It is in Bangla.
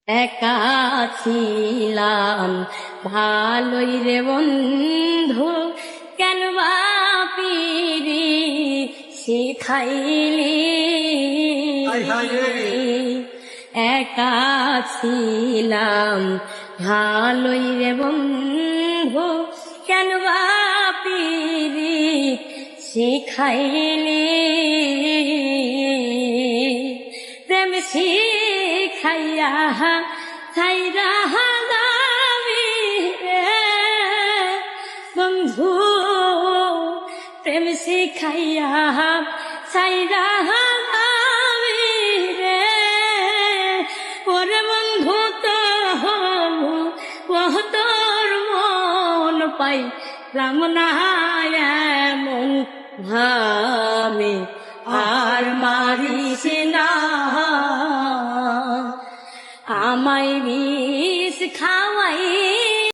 একা ছিলাম ভালোই রে বন্ধু, কেন বা পিরি শিখাইলি। একা ছিলাম ভালোই রে বন্ধু, কেন বা পিরি শিখাইলি। প্রেম শিখাইয়া ছাইরা যাবি রে বন্ধু, প্রেম শিখাইয়া ছাইরা যাবি রে। ওরে বন্ধু তোর মন পাই রামনা এমন ভাবে আর মারিস না। আমায় বিষ খাওয়াই